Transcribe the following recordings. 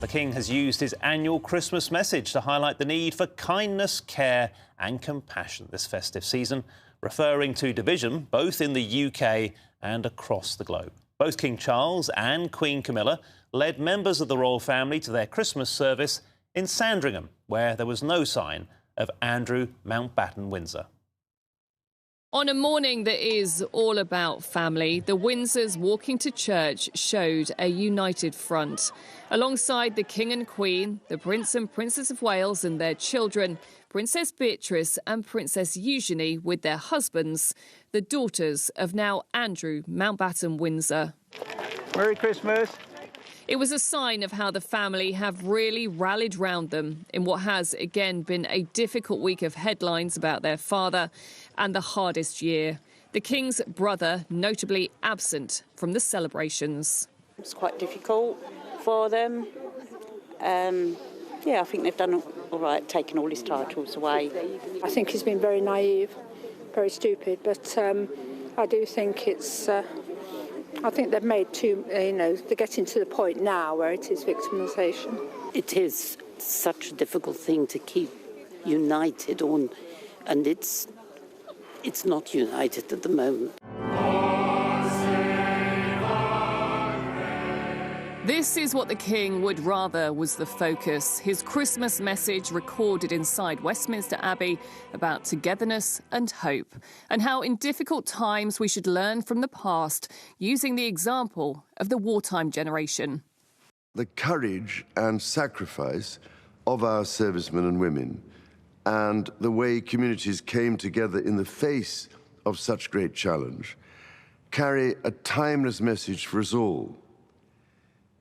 The King has used his annual Christmas message to highlight the need for kindness, care and compassion this festive season, referring to division both in the UK and across the globe. Both King Charles and Queen Camilla led members of the royal family to their Christmas service in Sandringham, where there was no sign of Andrew Mountbatten Windsor. On a morning that is all about family, the Windsors walking to church showed a united front. Alongside the King and Queen, the Prince and Princess of Wales and their children, Princess Beatrice and Princess Eugenie with their husbands, the daughters of now Andrew Mountbatten Windsor. Merry Christmas. It was a sign of how the family have really rallied round them in what has, again, been a difficult week of headlines about their father and the hardest year. The King's brother notably absent from the celebrations. It's quite difficult for them. I think they've done all right, taking all his titles away. I think he's been very naive, very stupid, but I do think it's... I think they've made too, they're getting to the point now where it is victimisation. It is such a difficult thing to keep united on, and it's not united at the moment. This is what the King would rather was the focus. His Christmas message recorded inside Westminster Abbey about togetherness and hope, and how in difficult times we should learn from the past, using the example of the wartime generation. The courage and sacrifice of our servicemen and women, and the way communities came together in the face of such great challenge, carry a timeless message for us all.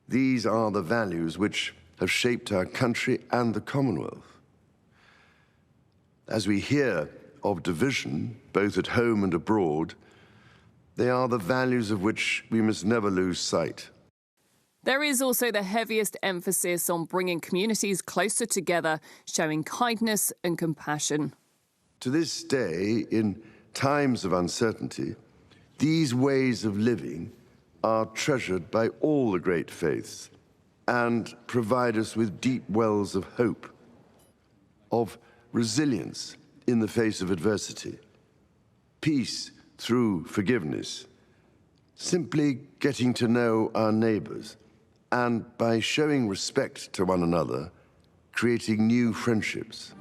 These are the values which have shaped our country and the Commonwealth. As we hear of division, both at home and abroad, they are the values of which we must never lose sight. There is also the heaviest emphasis on bringing communities closer together, showing kindness and compassion. To this day, in times of uncertainty, these ways of living are treasured by all the great faiths and provide us with deep wells of hope, of resilience in the face of adversity, peace through forgiveness, simply getting to know our neighbours, and by showing respect to one another, creating new friendships.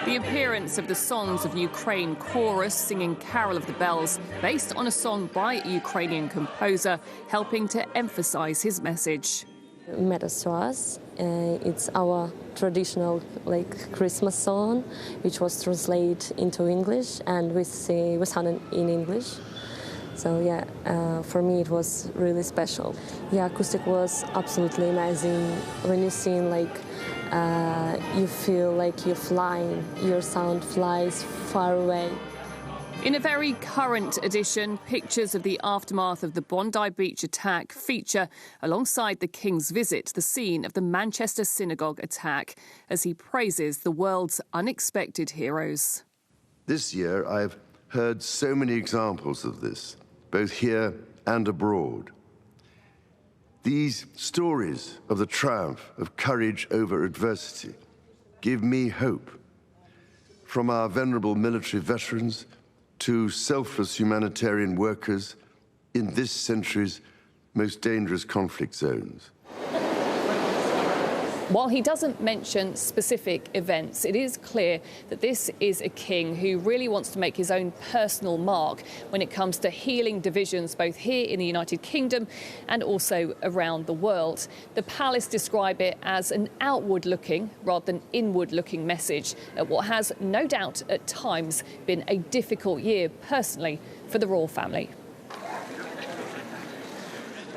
The appearance of the Songs of Ukraine chorus singing Carol of the Bells, based on a song by a Ukrainian composer, helping to emphasise his message. Matters to us. It's our traditional Christmas song, which was translated into English, and we sang it in English. So for me it was really special. The acoustic was absolutely amazing. When you sing, you feel like you're flying. Your sound flies far away. In a very current edition, pictures of the aftermath of the Bondi Beach attack feature alongside the King's visit to the scene of the Manchester synagogue attack, as he praises the world's unexpected heroes. This year I've heard so many examples of this, both here and abroad. These stories of the triumph of courage over adversity give me hope. From our venerable military veterans to selfless humanitarian workers in this century's most dangerous conflict zones. While he doesn't mention specific events, it is clear that this is a king who really wants to make his own personal mark when it comes to healing divisions both here in the United Kingdom and also around the world. The palace describe it as an outward-looking rather than inward-looking message at what has no doubt at times been a difficult year personally for the royal family.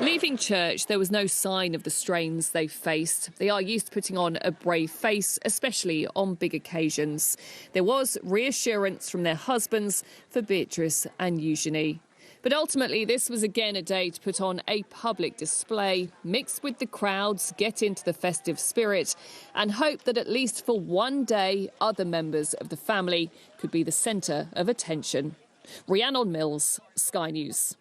Leaving church, there was no sign of the strains they faced. They are used to putting on a brave face, especially on big occasions. There was reassurance from their husbands for Beatrice and Eugenie. But ultimately, this was again a day to put on a public display, mix with the crowds, get into the festive spirit, and hope that at least for one day, other members of the family could be the centre of attention. Rhiannon Mills, Sky News.